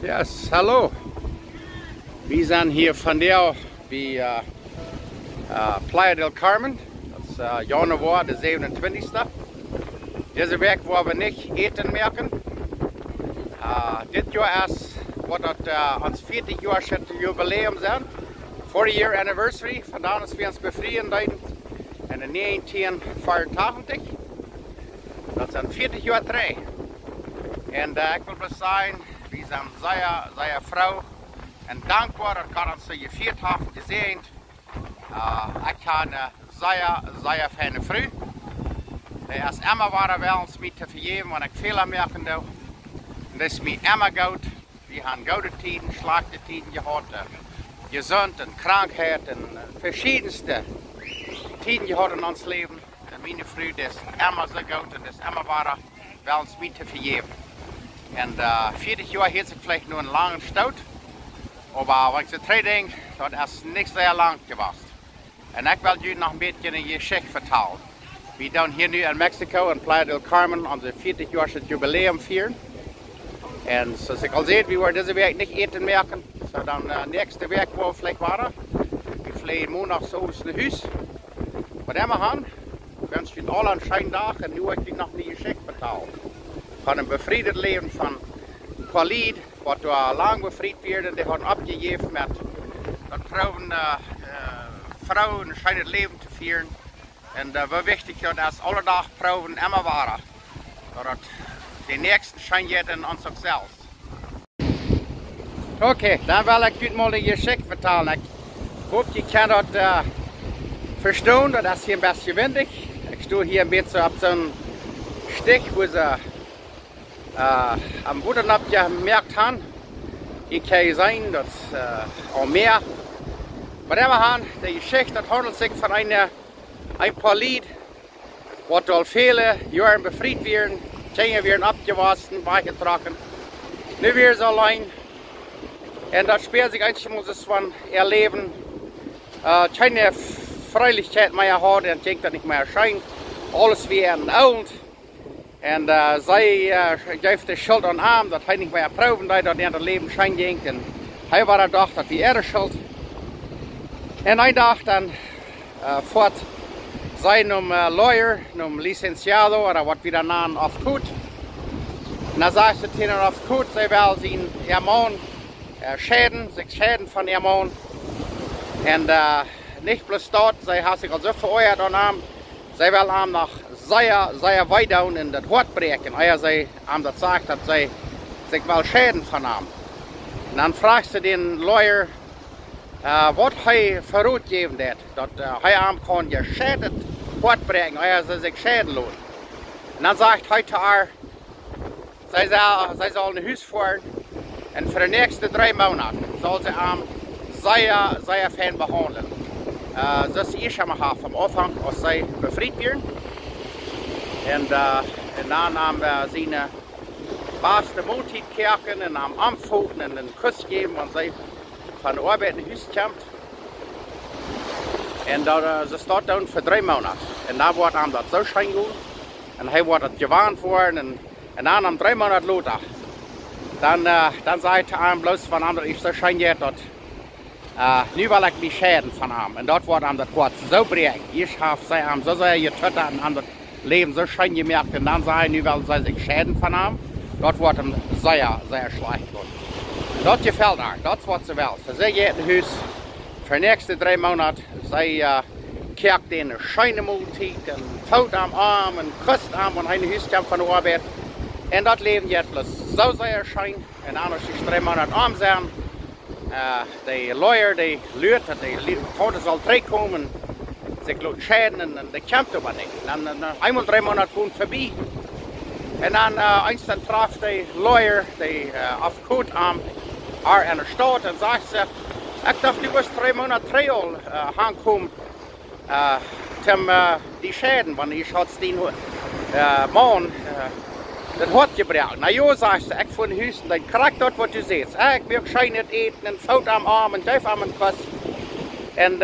Yes, hallo. Wir sind hier von der Playa del Carmen. Das ist Januar, der 27. Diese Weg, wo wir nicht eten merken. Dit Jahr erst wird uns 40 Jahre Jubiläum sein. 40-year Anniversary. Vandaar dass wir uns befreien in de 1984. Dat zijn 40 jaar terug. En ik wil maar zeggen, we zijn zeer vrouw en dankbaar dat ik ons gevierd heb gezien. Ik heb een zeer fijne vrouw. Als Emma waren wel ons mee te vergeven, want ik veel aan merken doe. En dat is mij Emma goed. We hebben goede tijden, slechte tijden gehad. Gezond en krankheid en verschiedenste tijden gehad in ons leven. En mijn vrouw is Emma zo goed en dat is Emma waren wel ons mee te vergeven. En 40 jaar heeft zich vielleicht nur een lange stoot. Maar wenn ich so denke, dat is niet sehr lang geweest. En ik wil jullie nog een beetje een geschichte vertellen. We doen hier nu in Mexico, in Playa del Carmen, onze 40-jarige jubileum vieren. En zoals ik al zei, we worden deze week niet eten merken. So dan nächste week waar we vielleicht waren. We vliegen maandag zo naar huis. Wat we gaan, wens je al een schönen dag en nu heb ik nog een geschichte vertellen. Van een bevrijd leven van een paar lied, wat lang bevrijd werden, die hadden opgegeven met dat vrouwen een schönes leven te vieren. En wat wichtig is dat alle dag vrouwen immer waren. Dat de nächsten schijnheid in ons ook zelf. Oké, dan wil ik u mal een geschichte vertellen. Ik hoop je kan dat verstaan, dat is hier een beetje windig. Ik sta hier een beetje op zo'n stuk waar ze am Boden abgemerkt haben. Hier kann es sein, dass auch mehr. Aber wir haben die Geschichte, das handelt sich von ein paar Lied, was al viele Jahre befreit werden, Kinder werden abgewaschen, weggetragen. Nu werden sie allein. Und das spielt sich eigentlich von ihr Leben. Keine Freilichkeit mehr hat und denkt, dass nicht mehr erscheint. Alles werden alt. En zij geeft de schuld aan hem dat hij niet meer proeven deed dat hij het leven schijn ging. En hij was dacht dat hij er schuld. En hij dacht dan voort zijn lawyer, licenciado, of wat we dan aan afgoed. En dan zei ze tegen afgoed, zij wil zijn Ehemann zich schäden van Ehemann. En niet bloß dat, zij had zich al zo veroordeeld aan hem. Zij wil hem nog sehr weit down in das Hort breken. Als zij hem dat sagt, dat zij zich wel schäden van hem. En dan vraagt ze den lawyer wat hij verroet geven deed. Dat hij hem kon geschädet Hort breken, als hij zich schäden laat. En dan zegt hij te haar, zij zal naar huis voeren. En voor de nächste 3 maanden zal ze hem zeer fijn behandelen. Dat is eerst maar van Anfang, als zij bevrijd werden. En dan hebben we zijn beste maaltijd kijken en hem aanvoelen en een kus geven, want zij van de arbeid naar huis komt. En ze staat dan voor 3 maanden. En dan wordt hem dat zo schijn goed. En hij wordt het gewaan worden. En dan om 3 maanden later. Dan zei hij hem bloos van hem dat ik zo schijn je dat. Nu wil ik me schäden van hem. En dat wordt hem dat woord zo breed. Eerst heeft zij hem zo zeer getötet en hem dat leven zo schijn gemerkt. En dan zei hij, nu wil zij zich schäden van hem. Dat wordt hem zeer slecht worden. Dat gefällt haar, dat is wat ze wil. Ze zegt in het huis, voor de nächste 3 maanden, zij kijkt in een schöne maaltijd en vouwt hem aan en kust hem, wanneer hij in het huis komt van de arbeid. En dat leven gaat plus zo zeer schön. En dan als je 3 maanden arm zijn, de lawyer die leert dat de kant zal terugkomen, zich laat schäden en de komt maar niet. En dan eenmaal 3 maanden komt voorbij. En dan eens dan traf de lawyer die afgoed aan haar in de stad en zegt ze, ik dacht u was 3 maanden terug al aankomen om die schäden, want ik had die man dat had gebruikt. Nou ja, zegt ze, ik van huis, dan krijg dat wat u zegt. Ik wil schijn het eten en fout aan arm en geef aan een kus. En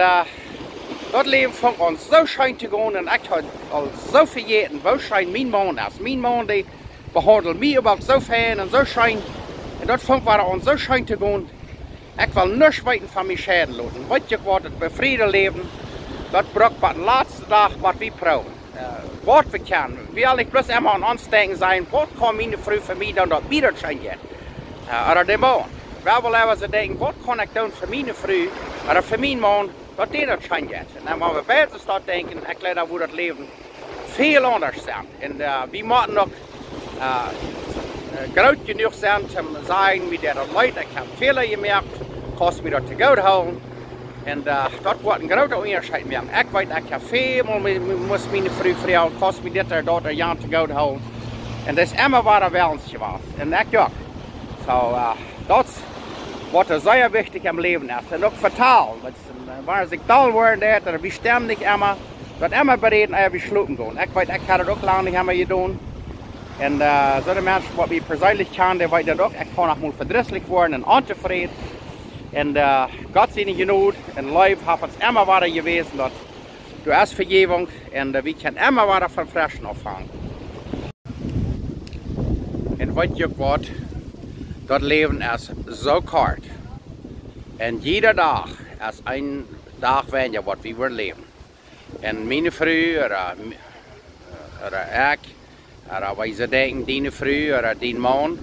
dat leven van ons zo schijn te gaan en ik had al zo vergeten, wo schijn mijn man is. Mijn man die behandelt mij ook zo fijn en zo schijn. En das fängt wir an so schön zu gehen. Ich will nichts weiter von mir schäden lassen. Was ich geworden befriedet leben, das braucht man den letzten Tag, was wir brauchen. Was wir können. Wir will bloß immer an uns denken sein, was kann meine Früh für mich dann dort wieder schön gehen? Oder der Mann. Wir wollen aber so denken, was kann ich tun für meine Früh oder für meinen Mann, dass der das schön geht. Und dann wollen wir beide dort denken, ich glaube, wo das Leben viel anders sein. Und wir müssen noch groß genug sein, um zu sagen, mit der Leute, ich habe Fehler gemerkt, kostet mir das zu gut holen. Und das wird ein großer Unterschied mehr. Ich weiß, ich habe viel, muss meine Frau, kostet mir das dort ein Jahr zu gut holen. Und das ist immer wieder Wellens gewesen. Und ich ja. So, das was sehr wichtig im Leben ist. Und auch fatal. Wenn sich dull werden, oder wir stemmen nicht immer, wird immer bereden, wir schlupen gehen. Ich weiß, ich habe das auch lange nicht immer getan. Und so die Menschen, die ich persönlich kann, die weiß das auch. Ich kann auch mal verdrießlich werden und unzufrieden. Und Gott sei Dank genug, in Leben hat es immer wieder gewesen, dass du hast Vergebung und wir können immer wieder von Fressen auffangen. Und was ihr was, das Leben ist so kort. Und jeder Tag ist ein Tag weniger, was wir leben. Und meine Frau oder ich, oder weil sie denken, deine Frau oder dein Mann,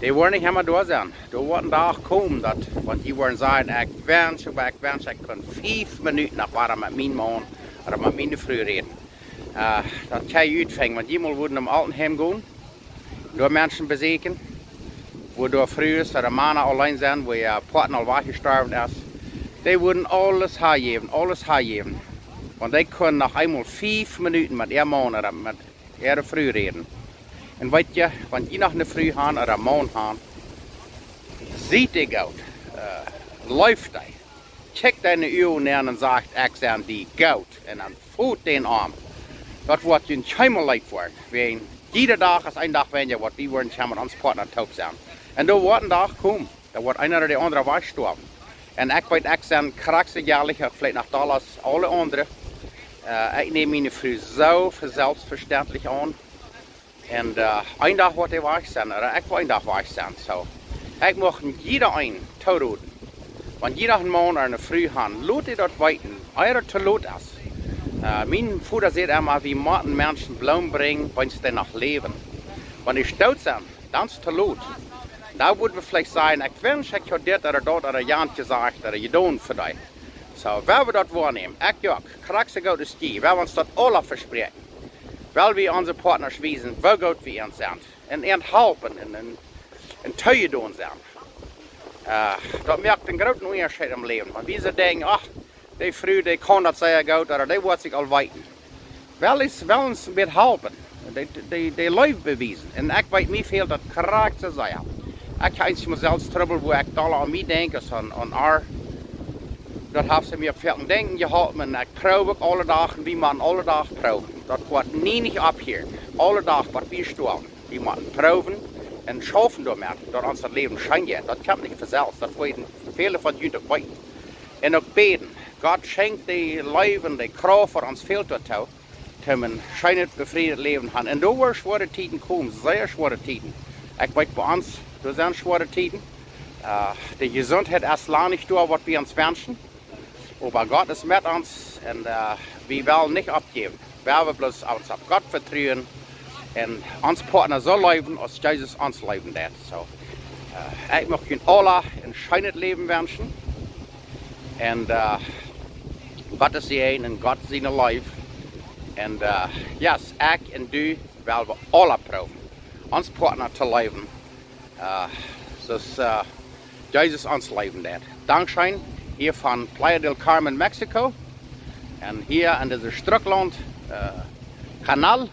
die wollen nicht immer da sein. Da wird ein Tag kommen, wenn die wollen sagen, ich wünsche, ich kann 5 Minuten nach mit meinem Mann oder mit meiner Frau reden. Das kann ich anfangen, wenn die mal im Altenheim gehen, da Menschen besiegen, wo da früher oder Männer allein sind, wo ihr Partner weggestorben ist. Die würden alles hergeben. Und die können nach einmal 5 Minuten mit ihrem Mann oder mit ihrer Frau reden. Und weißt du, wenn die noch eine Früh haben oder einen Mann haben, sieht die gut, läuft die, checkt deine Augen an und sagt, ich sehe die gut, und dann fühlt den Arm. Das wird ein scheinbar leid werden, weil jeder Tag ist ein Tag weniger, was wir wollen, mit uns Partner taub sein. Und da wird ein Tag kommen, da wird einer oder der andere wegsterben. Und ich weiß, ich bin kraxigjahrlich, vielleicht nach Dallas, alle anderen. Ich nehme meine Früh so für selbstverständlich an. Und ein Tag wird er weich sein, oder ich will ein Tag weich sein. So, ich möchte jeder einen tun. Wenn jeder ein Mann oder eine Frau hat, lasst ihr das weiten, euer zu laut ist. Mein Vater sagt immer, wie müssen Menschen Blumen bringen, wenn sie noch leben. Wenn die tot sind, dann ist es zu laut. Da würden wir vielleicht sagen, ich wünsche, ich hätte das oder dort oder Jan gesagt oder getan für dich. So, wenn wir das wahrnehmen, ich ja, kraxig gut ist die, wenn wir uns das alle versprechen. Weil wir unsere Partner wiesen, wie gut wir uns sind. Und ihnen helfen und Treue tun sind. Das merkt einen großen Unterschied im Leben. Und wir denken, ach, die Frau, die kann das sehr gut, oder die wird sich all weiten. Weil uns mit helfen. Die Leute bewiesen. Und ich weiß, mir fehlt das Charakter sehr. Ich habe mir selbst Trouble, wo ich da an mich denke, an R. Dat heeft ze mir veel denken geholpen en ik probeer ook alle dagen, wie man alle dagen proben. Dat wordt niet op hier. Alle dagen wat we stoelen. Die moeten proben en schaffen daarmee, dat ons het leven schenkt. Dat kan niet vanzelf, dat weten vele van jullie ook weten. En ook beden. God schenkt die leven, die kracht voor ons veel te doen, om een schijnend bevredigd leven te hebben. En daar worden zware tijden komen, zeer zware tijden. Ik weet bij ons, er zijn zware tijden. De gezondheid is lang niet door wat we ons wensen. Aber Gott ist mit uns und wir wollen nicht abgeben. Wir wollen bloß uns auf Gott vertrauen und uns Partner so leben, als Jesus uns leben wird. So, ich möchte Ihnen alle ein schönes Leben wünschen. Und Gott ist ein und Gott ist ein Leben. Und yes, ich und du wollen wir alle proben, uns Partner zu leben. So Jesus uns leben wird. Dankeschön. Hier von Playa del Carmen, Mexiko. Und hier an diesem Strickland Kanal.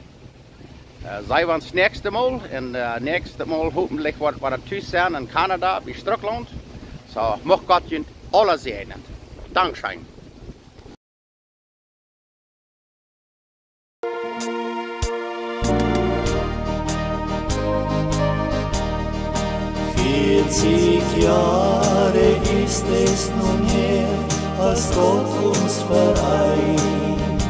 Zijn we ons nächste Mal. Und nächste Mal hoffentlich wordt we thuis zijn in Kanada, bij Strickland. So, mag Gott jullie alle segnen. Dankeschön. Jahre ist es nun her, als Gott uns vereint.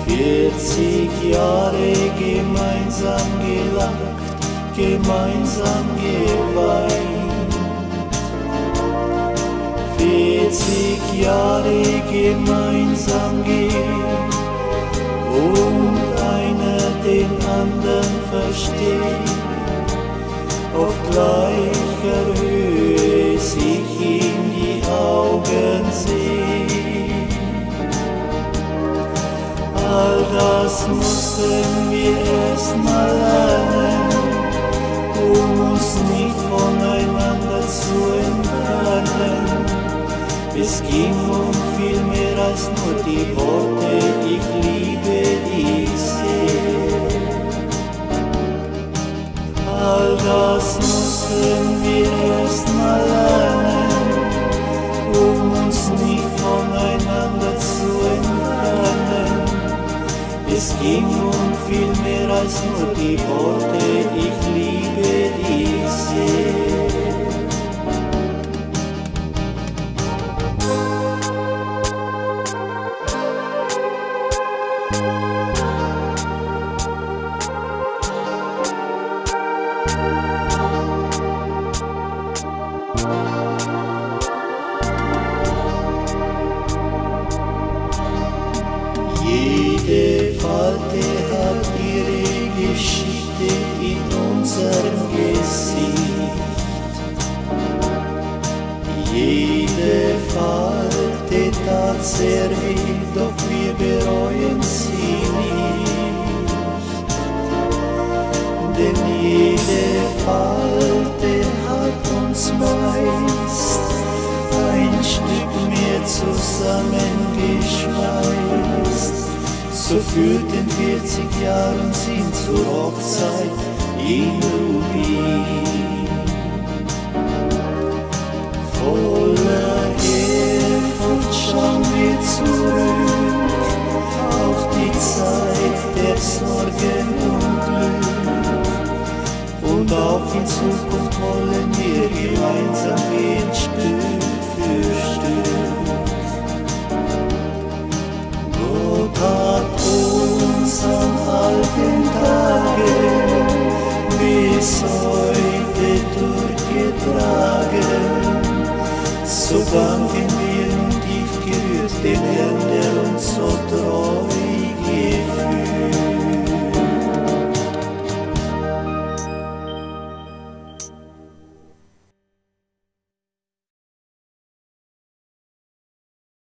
40 Jahre gemeinsam gelacht, gemeinsam geweint. 40 Jahre gemeinsam gehen und einer den anderen versteht, auf gleicher Höhe sich in die Augen sehen. All das mussten wir erst mal lernen, um uns nicht voneinander zu entfernen. Es ging um viel mehr als nur die Worte, ich liebe dich sehr. All das mussten wir erst mal lernen, um uns nicht voneinander zu entfernen. Es ging um viel mehr als nur die Worte, ich liebe dich sehr. Jede Falte hat ihre Geschichte in unserem Gesicht. Jede Falte tat sehr weh, doch wir bereuen sie nicht. Denn jede Falte hat uns meist ein Stück mehr zusammengeschweißt. So führten 40 Jahre uns hin zur Hochzeit in Rubin. Voller Ehrfurcht schauen wir zurück auf die Zeit der Sorgen und Glück. Und auch in Zukunft wollen wir gemeinsam gehen